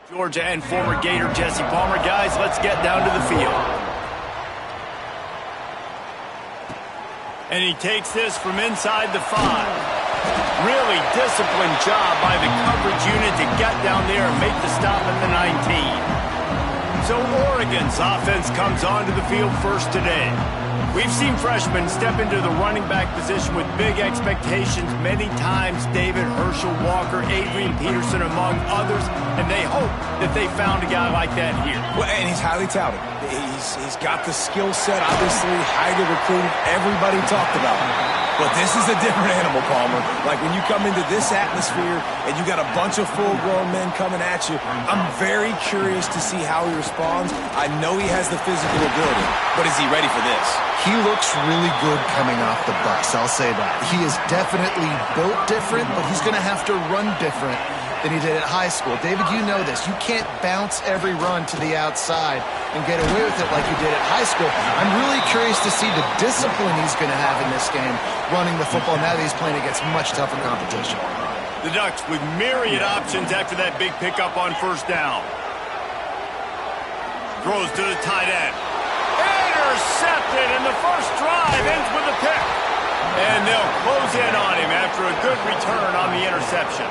Georgia and former Gator Jesse Palmer. Guys, let's get down to the field. And he takes this from inside the 5. Really disciplined job by the coverage unit to get down there and make the stop at the 19. So Oregon's offense comes onto the field first today. We've seen freshmen step into the running back position with big expectations many times. David, Herschel, Walker, Adrian Peterson, among others. And they hope that they found a guy like that here. Well, and he's highly touted. He's got the skill set, obviously, highly recruited. Everybody talked about him. But this is a different animal, Palmer. Like when you come into this atmosphere and you got a bunch of full-grown men coming at you, I'm very curious to see how he responds. I know he has the physical ability, but is he ready for this? He looks really good coming off the bus, I'll say that. He is definitely built different, but he's going to have to run different than he did at high school. David, you know this. You can't bounce every run to the outside and get away with it like you did at high school. I'm really curious to see the discipline he's going to have in this game running the football now that he's playing against much tougher competition. The Ducks with myriad options after that big pickup on first down. Throws to the tight end. Intercepted, and the first drive ends with a pick. And they'll close in on him after a good return on the interception.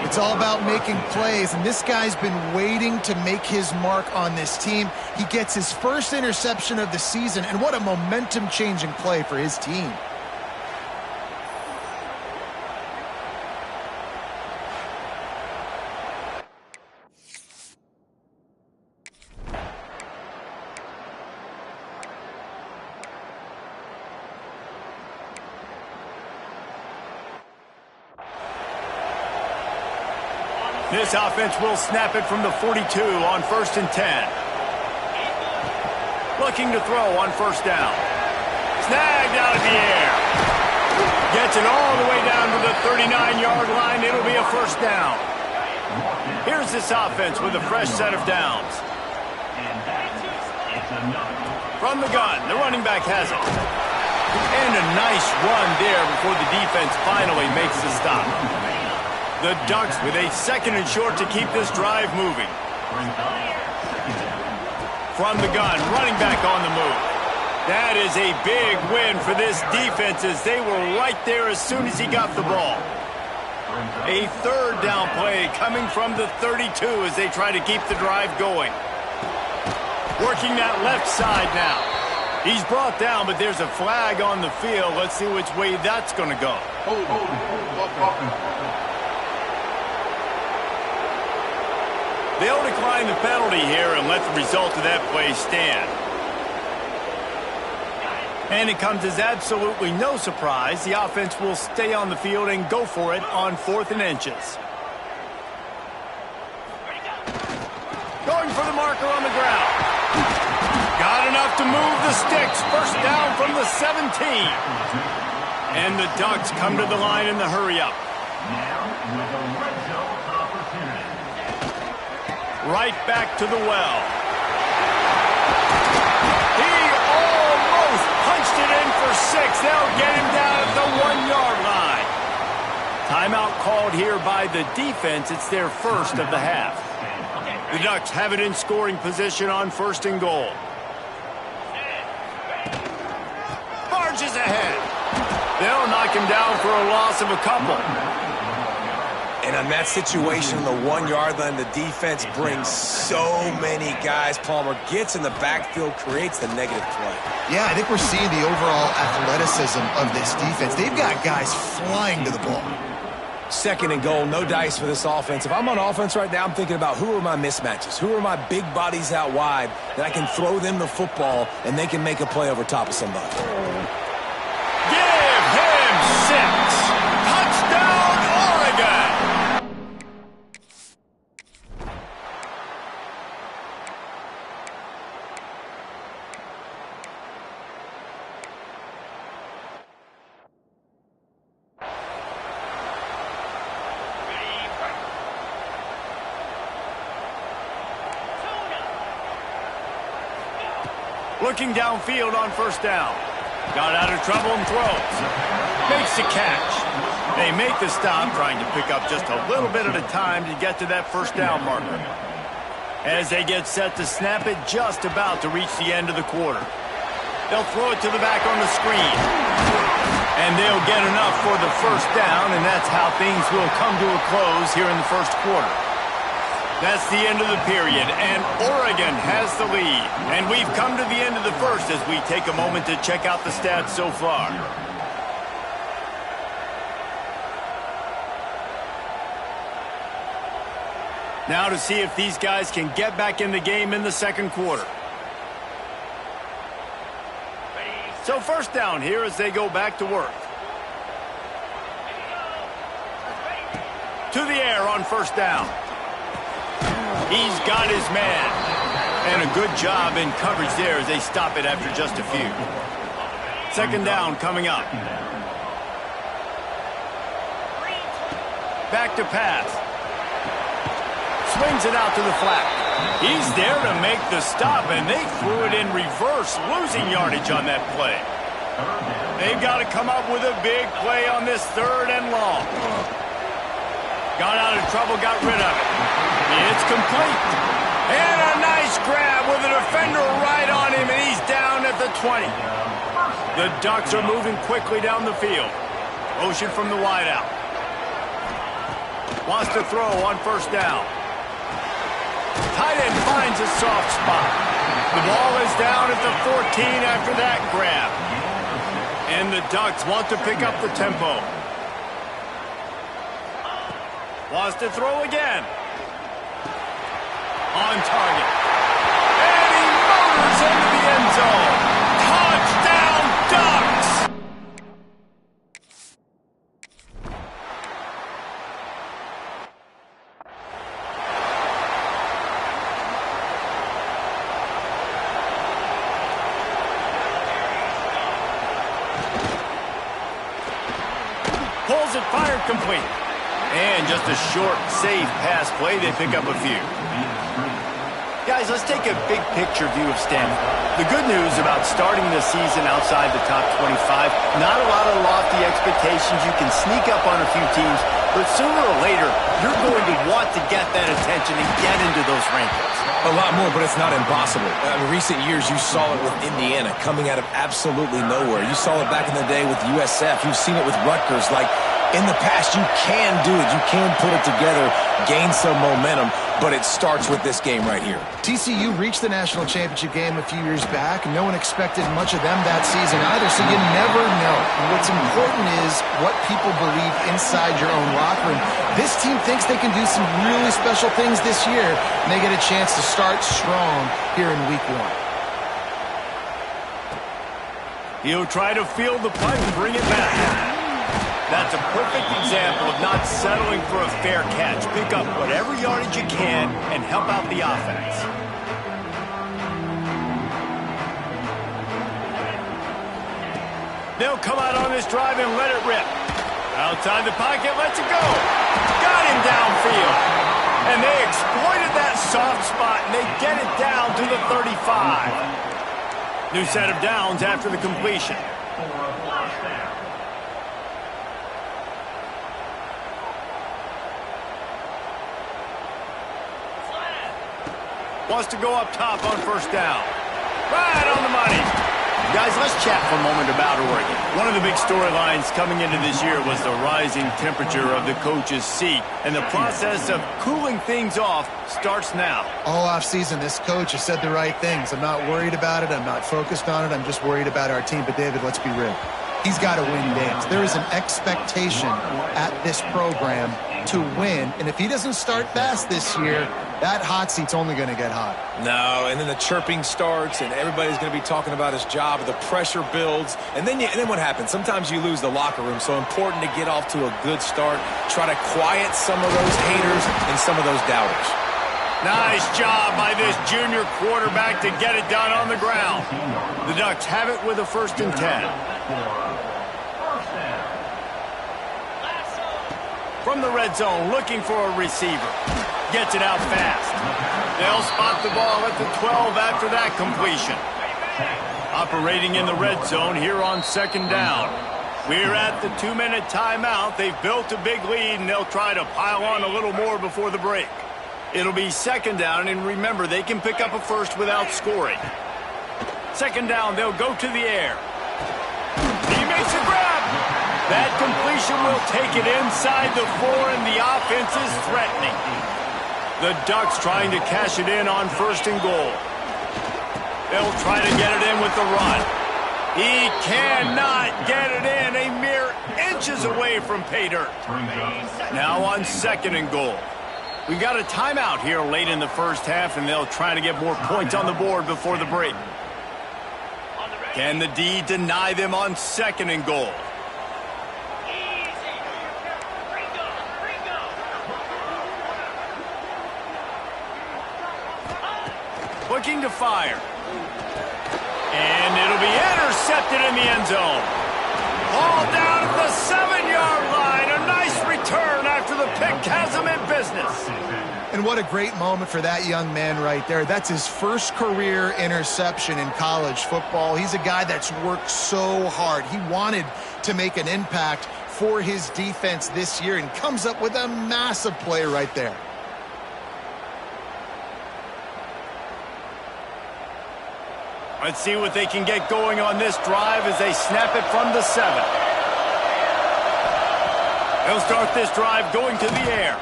It's all about making plays, and this guy's been waiting to make his mark on this team. He gets his first interception of the season, and what a momentum-changing play for his team. This offense will snap it from the 42 on 1st and 10. Looking to throw on first down. Snagged out of the air. Gets it all the way down to the 39-yard line. It'll be a first down. Here's this offense with a fresh set of downs. From the gun, the running back has it. And a nice run there before the defense finally makes the stop. The Ducks with a 2nd and short to keep this drive moving. From the gun, running back on the move. That is a big win for this defense as they were right there as soon as he got the ball. A 3rd down play coming from the 32 as they try to keep the drive going. Working that left side now. He's brought down, but there's a flag on the field. Let's see which way that's going to go. They'll decline the penalty here and let the result of that play stand. And it comes as absolutely no surprise. The offense will stay on the field and go for it on 4th and inches. Going for the marker on the ground. Got enough to move the sticks. First down from the 17. And the Ducks come to the line in the hurry-up. Right back to the well. He almost punched it in for 6. They'll get him down at the 1-yard line. Timeout called here by the defense. It's their first of the half. The Ducks have it in scoring position on 1st and goal. Barges ahead. They'll knock him down for a loss of a couple. And on that situation, the 1-yard line, the defense brings so many guys. Palmer gets in the backfield, creates the negative play. Yeah, I think we're seeing the overall athleticism of this defense. They've got guys flying to the ball. 2nd and goal, no dice for this offense. If I'm on offense right now, I'm thinking about who are my mismatches? Who are my big bodies out wide that I can throw them the football and they can make a play over top of somebody? Give him 6. Touchdown, Oregon. Looking downfield on first down. Got out of trouble and throws. Makes the catch. They make the stop, trying to pick up just a little bit at a time to get to that first down marker. As they get set to snap it, just about to reach the end of the quarter. They'll throw it to the back on the screen. And they'll get enough for the first down, and that's how things will come to a close here in the first quarter. That's the end of the period, and Oregon has the lead. And we've come to the end of the first as we take a moment to check out the stats so far. Now to see if these guys can get back in the game in the second quarter. So first down here as they go back to work. To the air on first down. He's got his man. And a good job in coverage there as they stop it after just a few. Second down coming up. Back to pass. Swings it out to the flat. He's there to make the stop, and they threw it in reverse, losing yardage on that play. They've got to come up with a big play on this third and long. Got out of trouble, got rid of it. It's complete. And a nice grab with a defender right on him, and he's down at the 20. The Ducks are moving quickly down the field. Motion from the wideout. Wants to throw on first down. Tight end finds a soft spot. The ball is down at the 14 after that grab. And the Ducks want to pick up the tempo. Wants to throw again. On target. And he motors into the end zone. Touchdown, Ducks! Pulls it, fired, complete. And just a short, safe pass play. They pick up a few. Guys, let's take a big picture view of Stanford. The good news about starting the season outside the top 25, not a lot of lofty expectations. You can sneak up on a few teams, but sooner or later, you're going to want to get that attention and get into those rankings. A lot more, but it's not impossible. In recent years, you saw it with Indiana coming out of absolutely nowhere. You saw it back in the day with USF. You've seen it with Rutgers. Like, in the past, you can do it. You can put it together, gain some momentum, but it starts with this game right here. TCU reached the national championship game a few years back. No one expected much of them that season either, so you never know. What's important is what people believe inside your own locker room. This team thinks they can do some really special things this year, and they get a chance to start strong here in Week 1. He'll try to field the punt and bring it back. That's a perfect example of not settling for a fair catch. Pick up whatever yardage you can and help out the offense. They'll come out on this drive and let it rip. Outside the pocket, lets it go. Got him downfield. And they exploited that soft spot, and they get it down to the 35. New set of downs after the completion. Wants to go up top on first down. Right on the money. Guys, let's chat for a moment about Oregon. One of the big storylines coming into this year was the rising temperature of the coach's seat, and the process of cooling things off starts now. All offseason, this coach has said the right things. I'm not worried about it. I'm not focused on it. I'm just worried about our team. But, David, let's be real. He's got to win games. There is an expectation at this program to win, and if he doesn't start fast this year, that hot seat's only going to get hot. No, and then the chirping starts, and everybody's going to be talking about his job. The pressure builds, and then what happens? Sometimes you lose the locker room, so important to get off to a good start. Try to quiet some of those haters and some of those doubters. Nice job by this junior quarterback to get it done on the ground. The Ducks have it with a 1st and 10. From the red zone, looking for a receiver. Gets it out fast. They'll spot the ball at the 12 after that completion. Operating in the red zone here on 2nd down. We're at the 2-minute timeout. They've built a big lead, and they'll try to pile on a little more before the break. It'll be second down, and remember, they can pick up a first without scoring. Second down, they'll go to the air. He makes a grab. That completion will take it inside the 4, and the offense is threatening. The Ducks trying to cash it in on 1st and goal. They'll try to get it in with the run. He cannot get it in, a mere inches away from pay dirt. Now on 2nd and goal. We've got a timeout here late in the first half, and they'll try to get more points on the board before the break. Can the D deny them on 2nd and goal? Looking to fire. And it'll be intercepted in the end zone. Ball down at the 7-yard line. A nice return after the pick has him in business. And what a great moment for that young man right there. That's his first career interception in college football. He's a guy that's worked so hard. He wanted to make an impact for his defense this year and comes up with a massive play right there. Let's see what they can get going on this drive as they snap it from the 7. They'll start this drive going to the air.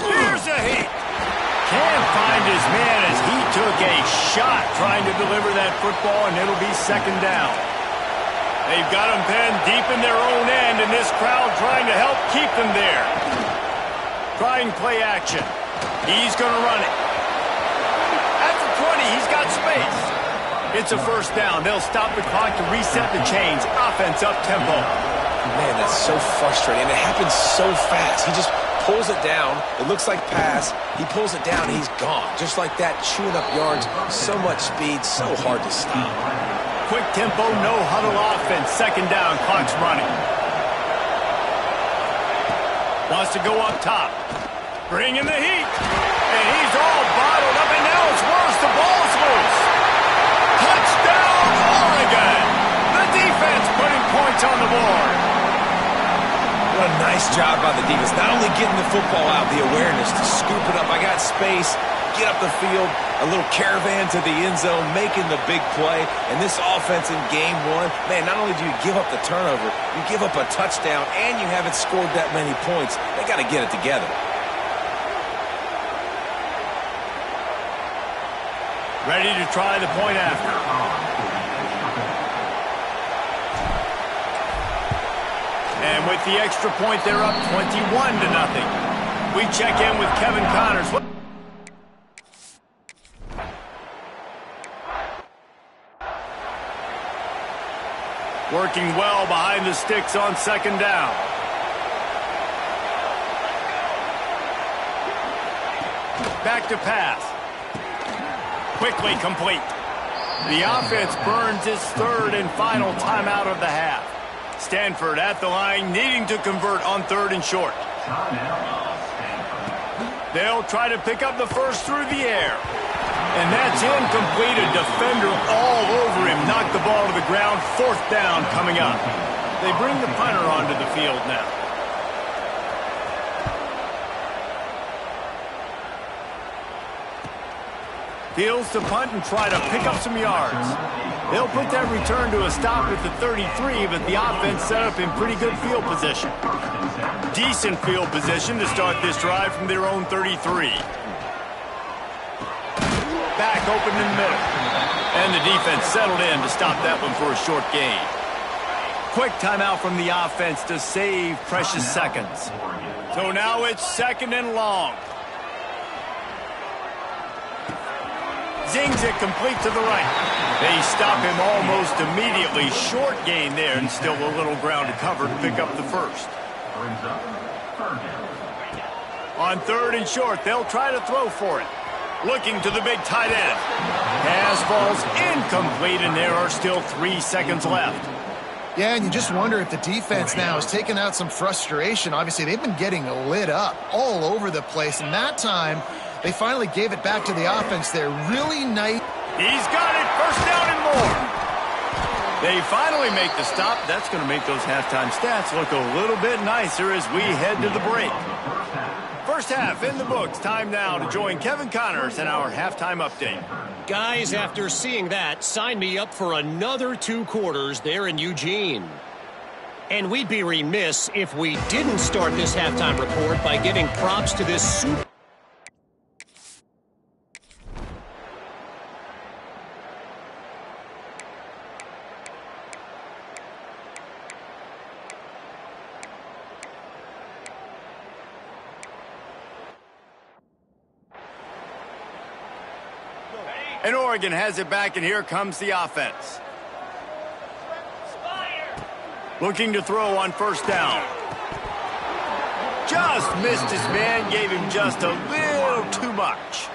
Here's a hit. Can't find his man as he took a shot trying to deliver that football, and it'll be 2nd down. They've got him pinned deep in their own end, and this crowd trying to help keep them there. Trying play action. He's going to run it. At the 20, he's got space. It's a 1st down. They'll stop the clock to reset the chains. Offense up tempo. Man, that's so frustrating. It happens so fast. He just pulls it down. It looks like pass. He pulls it down, and he's gone. Just like that, chewing up yards. So much speed, so hard to stop. Quick tempo, no huddle offense. 2nd down, clock's running. Wants to go up top. Bring in the heat. And he's all bottled up, and now it's worse. The ball's loose. Touchdown, Oregon! The defense putting points on the board. What a nice job by the defense. Not only getting the football out, the awareness to scoop it up. I got space, get up the field, a little caravan to the end zone, making the big play. And this offense in game 1, man, not only do you give up the turnover, you give up a touchdown, and you haven't scored that many points. They got to get it together. Ready to try the point after. And with the extra point, they're up 21-0. We check in with Kevin Connors. Working well behind the sticks on 2nd down. Back to pass. Quickly complete. The offense burns its 3rd and final timeout of the half. Stanford at the line, needing to convert on 3rd and short. They'll try to pick up the first through the air. And that's incomplete. A defender all over him. Knocked the ball to the ground. 4th down coming up. They bring the punter onto the field now. Fields to punt and try to pick up some yards. They'll put that return to a stop at the 33, but the offense set up in pretty good field position. Decent field position to start this drive from their own 33. Back open in the middle. And the defense settled in to stop that one for a short gain. Quick timeout from the offense to save precious seconds. So now it's 2nd and long. Zings it complete to the right. They stop him almost immediately. Short gain there, and still a little ground to cover to pick up the first. On 3rd and short, they'll try to throw for it. Looking to the big tight end. Pass falls incomplete, and there are still 3 seconds left. Yeah, and you just wonder if the defense now is taking out some frustration. Obviously, they've been getting lit up all over the place, and that time they finally gave it back to the offense there. Really nice. He's got it. 1st down and more. They finally make the stop. That's going to make those halftime stats look a little bit nicer as we head to the break. First half in the books. Time now to join Kevin Connors in our halftime update. Guys, after seeing that, sign me up for another 2 quarters there in Eugene. And we'd be remiss if we didn't start this halftime report by giving props to this super... And Oregon has it back, and here comes the offense. Looking to throw on first down. Just missed his man, gave him just a little too much.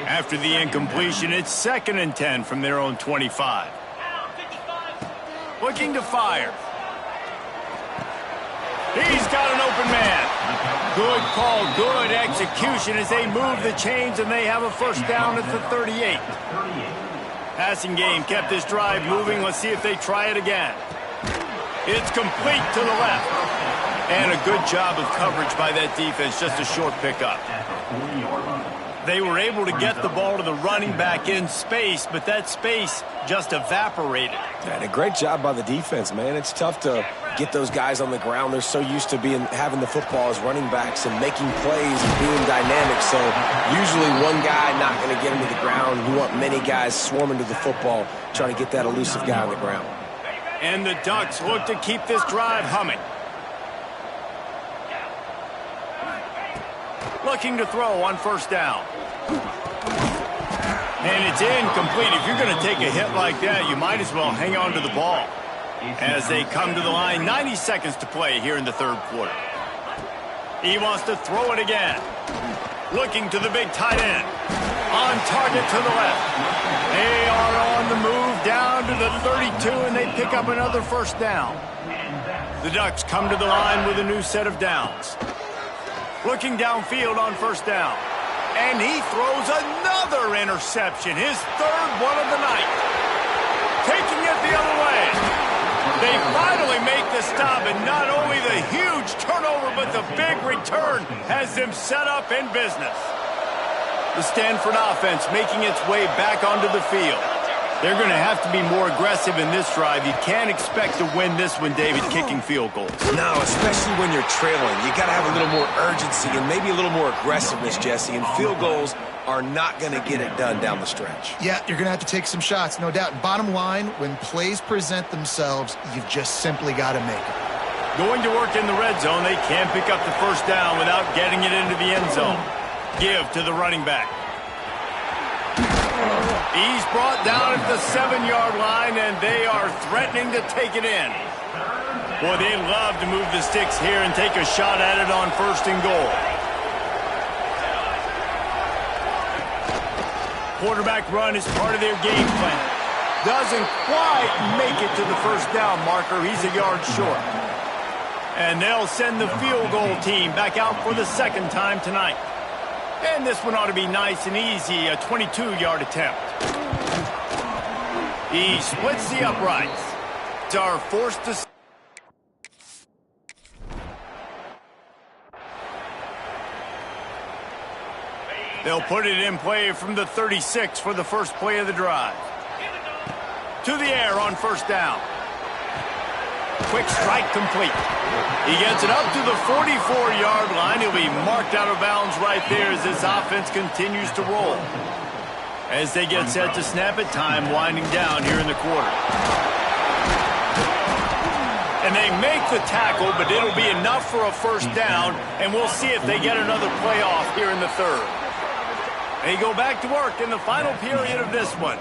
After the incompletion, it's 2nd and 10 from their own 25. Looking to fire. He's got an open man. Good call, good execution as they move the chains, and they have a first down at the 38. Passing game kept this drive moving. Let's see if they try it again. It's complete to the left. And a good job of coverage by that defense, just a short pickup. They were able to get the ball to the running back in space, but that space just evaporated. And a great job by the defense, man. It's tough to get those guys on the ground. They're so used to having the football as running backs and making plays and being dynamic. So usually one guy not going to get him to the ground. You want many guys swarming to the football, trying to get that elusive guy on the ground. And the Ducks look to keep this drive humming. Looking to throw on first down. And it's incomplete. If you're going to take a hit like that, you might as well hang on to the ball. As they come to the line, 90 seconds to play here in the 3rd quarter. He wants to throw it again. Looking to the big tight end. On target to the left. They are on the move down to the 32, and they pick up another first down. The Ducks come to the line with a new set of downs. Looking downfield on first down. And he throws another interception, his 3rd one of the night. Taking it the other way. They finally make the stop, and not only the huge turnover, but the big return has them set up in business. The Stanford offense making its way back onto the field. They're going to have to be more aggressive in this drive. You can't expect to win this one, David, kicking field goals. No, especially when you're trailing. You got to have a little more urgency and maybe a little more aggressiveness, Jesse. And field goals are not going to get it done down the stretch. Yeah, you're going to have to take some shots, no doubt. Bottom line, when plays present themselves, you've just simply got to make them. Going to work in the red zone, they can't pick up the first down without getting it into the end zone. Give to the running back. He's brought down at the 7-yard line, and they are threatening to take it in. Boy, they love to move the sticks here and take a shot at it on 1st and goal. Quarterback run is part of their game plan. Doesn't quite make it to the first down marker. He's a yard short. And they'll send the field goal team back out for the 2nd time tonight. And this one ought to be nice and easy, a 22-yard attempt. He splits the uprights. Are forced to... They'll put it in play from the 36 for the first play of the drive. To the air on first down. Quick strike complete. He gets it up to the 44-yard line. He'll be marked out of bounds right there as this offense continues to roll. As they get set to snap it, time winding down here in the quarter. And they make the tackle, but it'll be enough for a first down, and we'll see if they get another play off here in the 3rd. They go back to work in the final period of this one.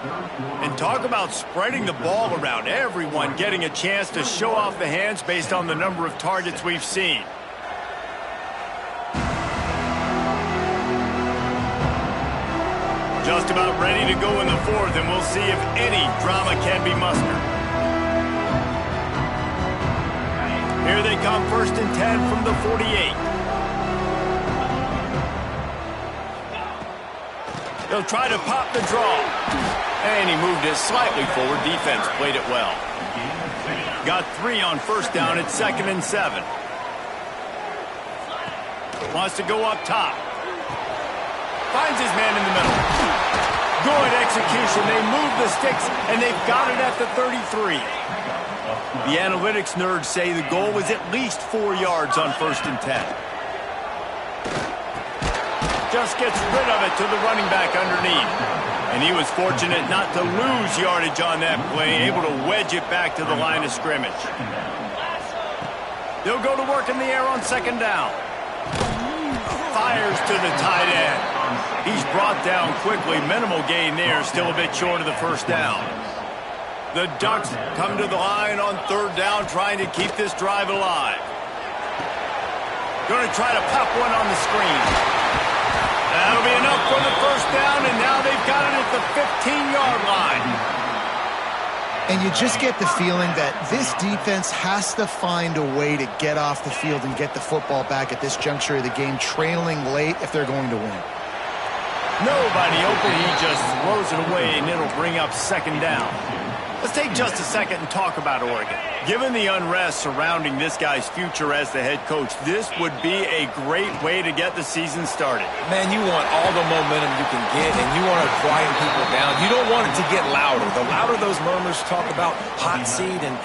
And talk about spreading the ball around. Everyone getting a chance to show off the hands based on the number of targets we've seen. Just about ready to go in the 4th, and we'll see if any drama can be mustered. Here they come, 1st and 10 from the 48. They'll try to pop the draw. And he moved it slightly forward. Defense played it well. Got 3 on first down at 2nd and 7. Wants to go up top. Finds his man in the middle. Good execution. They move the sticks, and they've got it at the 33. The analytics nerds say the goal was at least 4 yards on 1st and 10. Just gets rid of it to the running back underneath. And he was fortunate not to lose yardage on that play, able to wedge it back to the line of scrimmage. They'll go to work in the air on 2nd down. Fires to the tight end. He's brought down quickly. Minimal gain there, still a bit short of the 1st down. The Ducks come to the line on 3rd down, trying to keep this drive alive. Going to try to pop one on the screen. That'll be enough for the 1st down, and now they've got it at the 15-yard line. And you just get the feeling that this defense has to find a way to get off the field and get the football back at this juncture of the game, trailing late if they're going to win. Nobody open. He just throws it away, and it'll bring up 2nd down. Let's take just a second and talk about Oregon. Given the unrest surrounding this guy's future as the head coach, this would be a great way to get the season started. Man, you want all the momentum you can get, and you want to quiet people down. You don't want it to get louder. The louder those murmurs talk about hot seat, and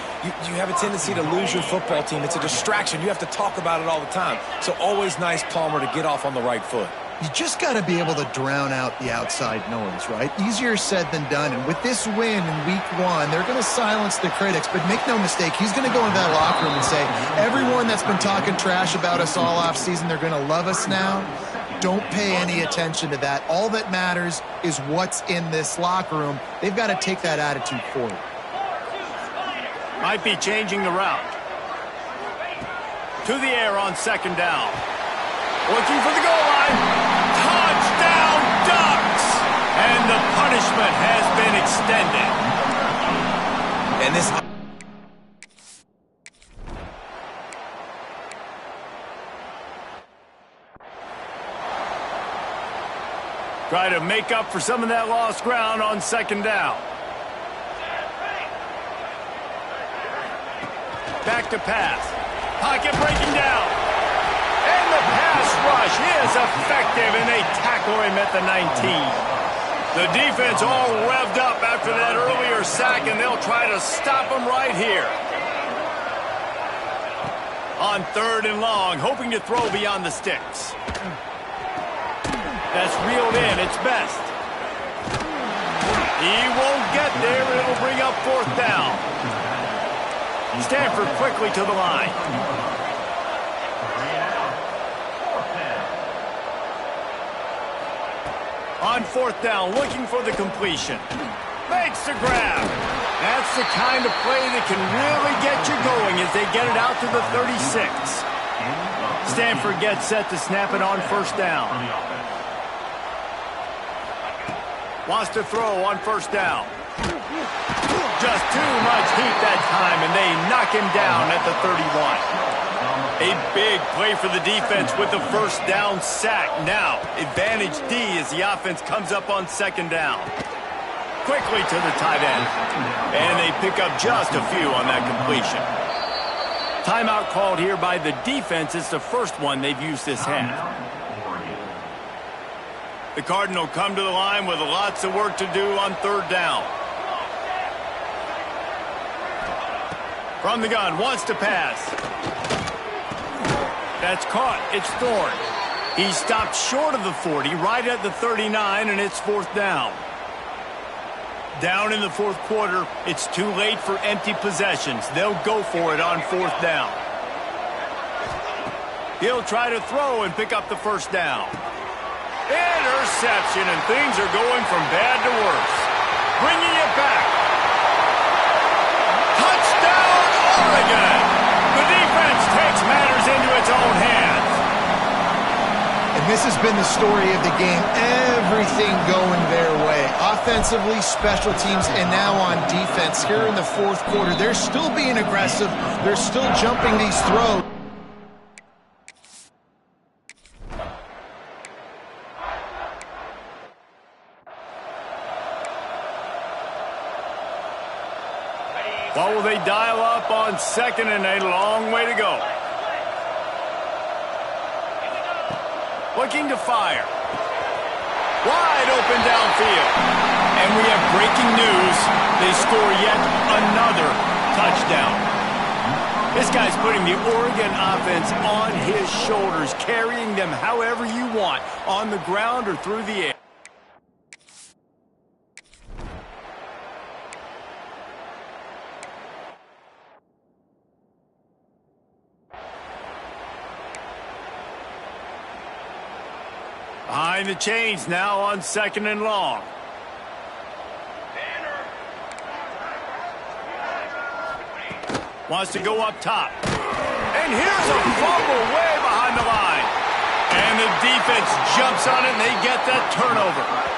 you have a tendency to lose your football team. It's a distraction. You have to talk about it all the time. So always nice, Palmer, to get off on the right foot. You just got to be able to drown out the outside noise, right? Easier said than done. And with this win in Week 1, they're going to silence the critics. But make no mistake, he's going to go into that locker room and say, everyone that's been talking trash about us all offseason, they're going to love us now. Don't pay any attention to that. All that matters is what's in this locker room. They've got to take that attitude forward. Might be changing the route. To the air on 2nd down. Looking for the goal line. Touchdown, Ducks! And the punishment has been extended. And this... Try to make up for some of that lost ground on 2nd down. Back to pass. Pocket breaking down. And the pass rush is effective, and they tackle him at the 19. The defense all revved up after that earlier sack, and they'll try to stop him right here. On 3rd and long, hoping to throw beyond the sticks. That's reeled in. It's best. He won't get there. It'll bring up 4th down. Stanford quickly to the line. On 4th down, looking for the completion. Makes the grab. That's the kind of play that can really get you going as they get it out to the 36. Stanford gets set to snap it on 1st down. Wants to throw on 1st down. Just too much heat that time, and they knock him down at the 31. A big play for the defense with the 1st down sack. Now, advantage D as the offense comes up on 2nd down. Quickly to the tight end. And they pick up just a few on that completion. Timeout called here by the defense. It's the first one they've used this half. The Cardinal come to the line with lots of work to do on 3rd down. From the gun, wants to pass. That's caught. It's Thorne. He stopped short of the 40, right at the 39, and it's 4th down. Down in the 4th quarter, it's too late for empty possessions. They'll go for it on 4th down. He'll try to throw and pick up the 1st down. Interception, and things are going from bad to worse. Bringing it back. Touchdown, Oregon! The defense takes matters into its own hands. And this has been the story of the game. Everything going their way. Offensively, special teams, and now on defense. Here in the 4th quarter, they're still being aggressive. They're still jumping these throws. What will they dial up on 2nd and a long way to go? Looking to fire. Wide open downfield. And we have breaking news. They score yet another touchdown. This guy's putting the Oregon offense on his shoulders, carrying them however you want, on the ground or through the air. Behind the chains now on 2nd and long. Wants to go up top. And here's a fumble way behind the line. And the defense jumps on it, and they get that turnover.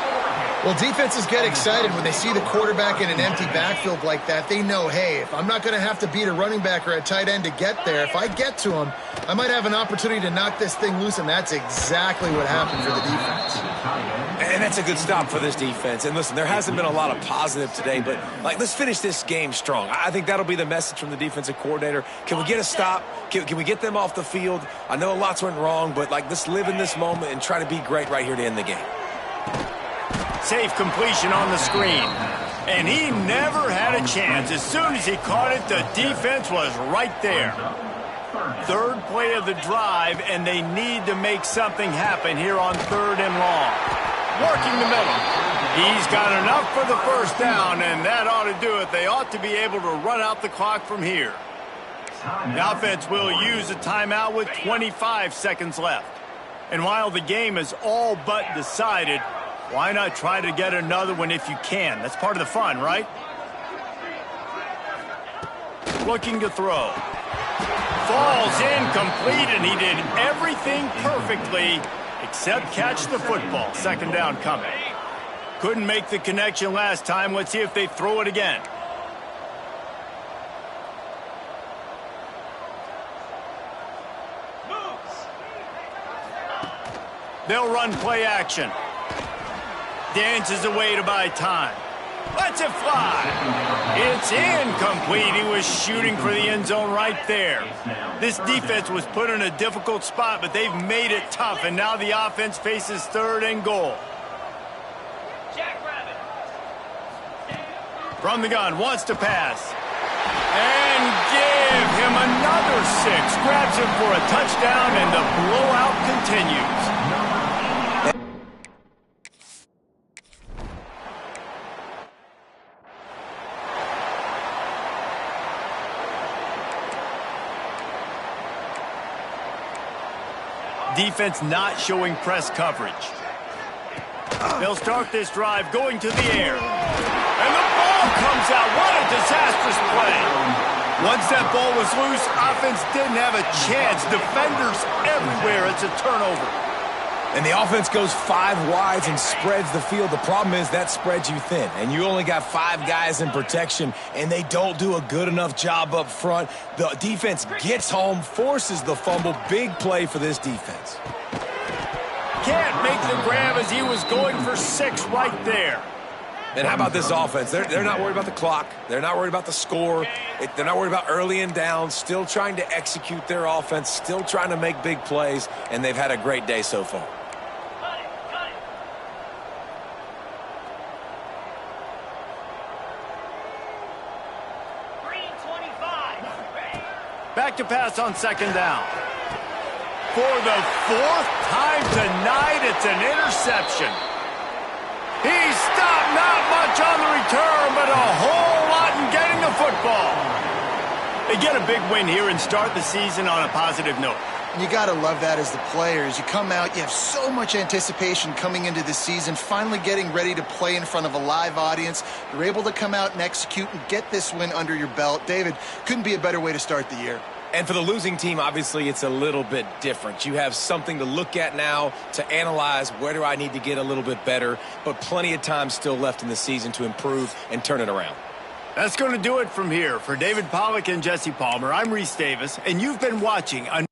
Well, defenses get excited when they see the quarterback in an empty backfield like that. They know, hey, if I'm not going to have to beat a running back or a tight end to get there, if I get to him, I might have an opportunity to knock this thing loose, and that's exactly what happened for the defense. And that's a good stop for this defense. And listen, there hasn't been a lot of positive today, but let's finish this game strong. I think that'll be the message from the defensive coordinator. Can we get a stop? Can we get them off the field? I know lots went wrong, but let's live in this moment and try to be great right here to end the game. Safe completion on the screen. And he never had a chance. As soon as he caught it, the defense was right there. 3rd play of the drive, and they need to make something happen here on 3rd and long. Working the middle. He's got enough for the 1st down, and that ought to do it. They ought to be able to run out the clock from here. The offense will use a timeout with 25 seconds left. And while the game is all but decided, why not try to get another one if you can? That's part of the fun, right? Looking to throw. Falls incomplete, and he did everything perfectly except catch the football. 2nd down coming. Couldn't make the connection last time. Let's see if they throw it again. They'll run play action. Dances away to buy time. Lets it fly. It's incomplete. He was shooting for the end zone right there. This defense was put in a difficult spot, but they've made it tough, and now the offense faces 3rd and goal. From the gun, wants to pass. And give him another 6. Grabs him for a touchdown, and the blowout continues. Defense not showing press coverage. They'll start this drive going to the air. And the ball comes out. What a disastrous play. Once that ball was loose, offense didn't have a chance. Defenders everywhere. It's a turnover. And the offense goes 5 wides and spreads the field. The problem is that spreads you thin, and you only got 5 guys in protection, and they don't do a good enough job up front. The defense gets home, forces the fumble. Big play for this defense. Can't make the grab as he was going for 6 right there. And how about this offense? They're not worried about the clock. They're not worried about the score. They're not worried about early and down. Still trying to execute their offense. Still trying to make big plays, and they've had a great day so far. Back to pass on 2nd down. For the 4th time tonight, it's an interception. He stopped not much on the return, but a whole lot in getting the football. They get a big win here and start the season on a positive note. You got to love that as the players. You come out, you have so much anticipation coming into the season, finally getting ready to play in front of a live audience. You're able to come out and execute and get this win under your belt. David, couldn't be a better way to start the year. And for the losing team, obviously, it's a little bit different. You have something to look at now to analyze where do I need to get a little bit better, but plenty of time still left in the season to improve and turn it around. That's going to do it from here. For David Pollack and Jesse Palmer, I'm Reese Davis, and you've been watching a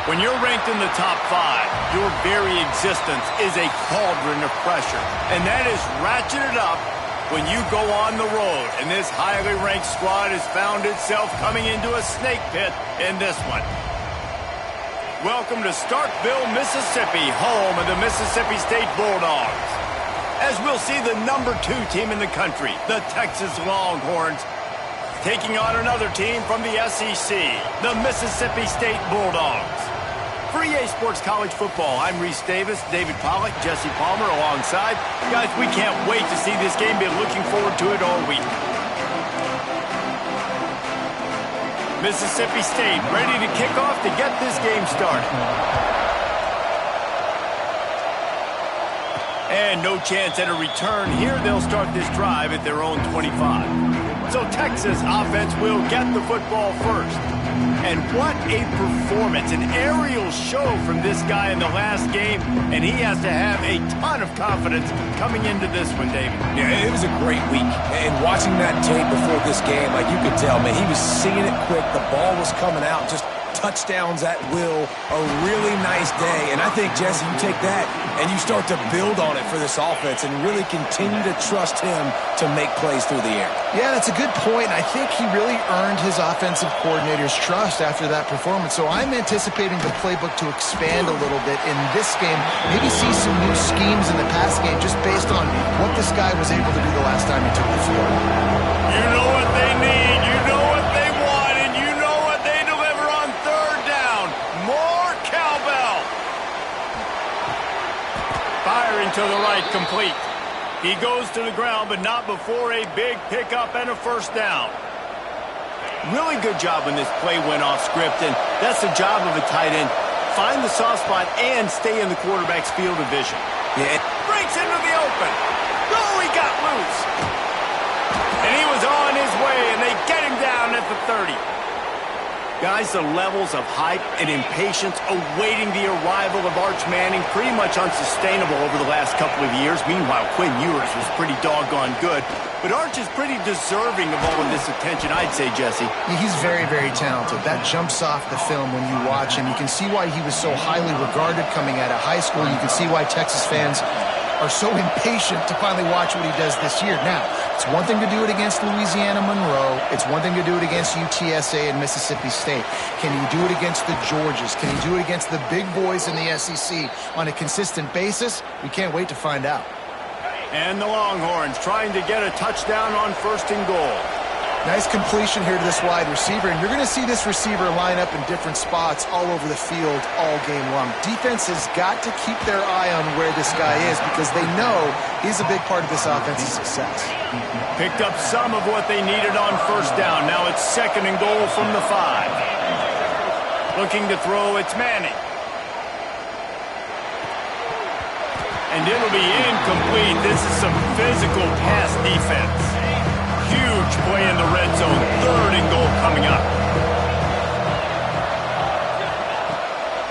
When you're ranked in the top 5, your very existence is a cauldron of pressure. And that is ratcheted up when you go on the road. And this highly ranked squad has found itself coming into a snake pit in this one. Welcome to Starkville, Mississippi, home of the Mississippi State Bulldogs. As we'll see the number 2 team in the country, the Texas Longhorns, taking on another team from the SEC, the Mississippi State Bulldogs. For EA Sports College Football, I'm Reese Davis, David Pollack, Jesse Palmer alongside. Guys, we can't wait to see this game. Been looking forward to it all week. Mississippi State ready to kick off to get this game started. And no chance at a return here. They'll start this drive at their own 25. So Texas offense will get the football first. And what a performance, an aerial show from this guy in the last game, and he has to have a ton of confidence coming into this one, David. Yeah, it was a great week, and watching that tape before this game, like you could tell, man, he was seeing it quick, the ball was coming out, just touchdowns at will, a really nice day, and I think, Jesse, you take that and you start to build on it for this offense and really continue to trust him to make plays through the air. Yeah, that's a good point. I think he really earned his offensive coordinator's trust after that performance, so I'm anticipating the playbook to expand a little bit in this game, maybe see some new schemes in the pass game just based on what this guy was able to do the last time he took the field. You know what they need, you know what they want, and you know what they deliver on third down. More cowbell. Firing to the right, complete. He goes to the ground, but not before a big pickup and a first down. Really good job when this play went off script, and that's the job of a tight end. Find the soft spot and stay in the quarterback's field of vision. Yeah. Breaks into the open. Oh, he got loose. And he was on his way, and they get him down at the 30. Guys, the levels of hype and impatience awaiting the arrival of Arch Manning pretty much unsustainable over the last couple of years. Meanwhile, Quinn Ewers was pretty doggone good. But Arch is pretty deserving of all of this attention, I'd say, Jesse. He's very, very talented. That jumps off the film when you watch him. You can see why he was so highly regarded coming out of high school. You can see why Texas fans are so impatient to finally watch what he does this year. Now, it's one thing to do it against Louisiana Monroe. It's one thing to do it against UTSA and Mississippi State. Can he do it against the Georgias? Can he do it against the big boys in the SEC on a consistent basis? We can't wait to find out. And the Longhorns trying to get a touchdown on 1st and goal. Nice completion here to this wide receiver, and you're going to see this receiver line up in different spots all over the field all game long. Defense has got to keep their eye on where this guy is because they know he's a big part of this offense's success. Picked up some of what they needed on 1st down. Now it's 2nd and goal from the 5. Looking to throw, it's Manning. And it'll be incomplete. This is some physical pass defense. Huge play in the red zone. 3rd and goal coming up.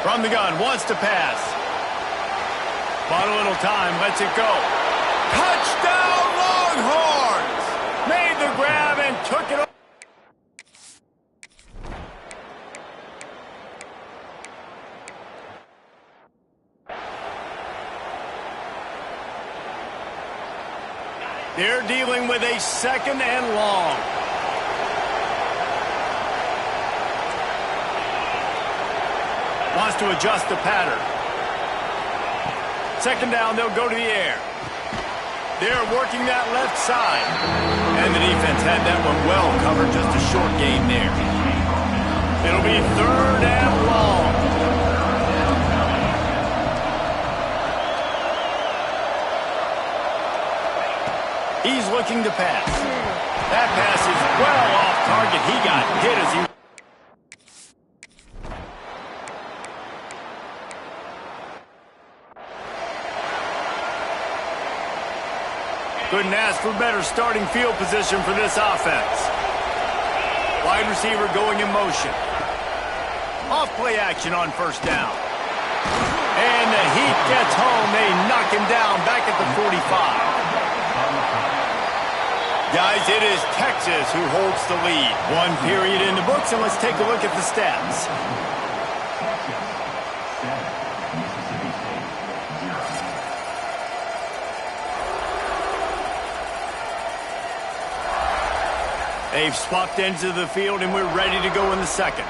From the gun, wants to pass. Bought a little time, lets it go. Touchdown Longhorns! Made the grab and took it over. They're dealing with a 2nd and long. Wants to adjust the pattern. 2nd down, they'll go to the air. They're working that left side. And the defense had that one well covered, just a short game there. It'll be 3rd and long. He's looking to pass. That pass is well off target. He got hit as he... Couldn't ask for better starting field position for this offense. Wide receiver going in motion. Off play action on 1st down. And the Heat gets home. They knock him down back at the 45. Guys, it is Texas who holds the lead. 1 period in the books, and let's take a look at the stats. They've swapped ends of the field, and we're ready to go in the second.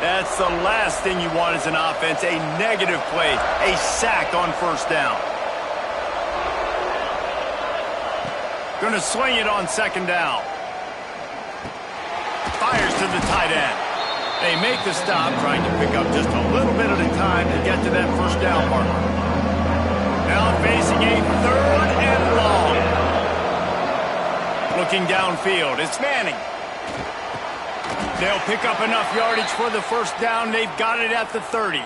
That's the last thing you want as an offense, a negative play, a sack on first down. Going to swing it on second down. Fires to the tight end. They make the stop, trying to pick up just a little bit at a time to get to that first down marker. Now facing a third and long. Looking downfield, it's Manning. They'll pick up enough yardage for the first down. They've got it at the 30.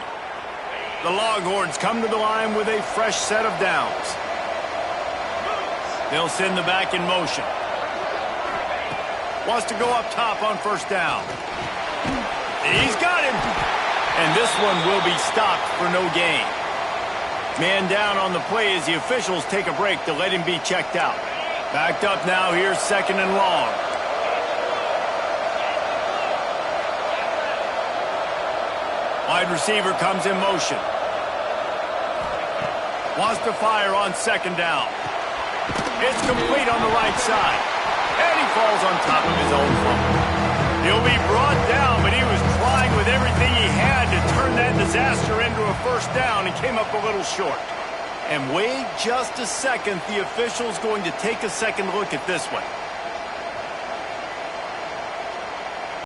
The Longhorns come to the line with a fresh set of downs. They'll send the back in motion. Wants to go up top on first down. He's got him. And this one will be stopped for no gain. Man down on the play as the officials take a break to let him be checked out. Backed up now, here's second and long. Wide receiver comes in motion. Wants to fire on second down. It's complete on the right side. And he falls on top of his own fumble. He'll be brought down, but he was trying with everything he had to turn that disaster into a first down and came up a little short. And wait just a second, the official's going to take a second look at this one.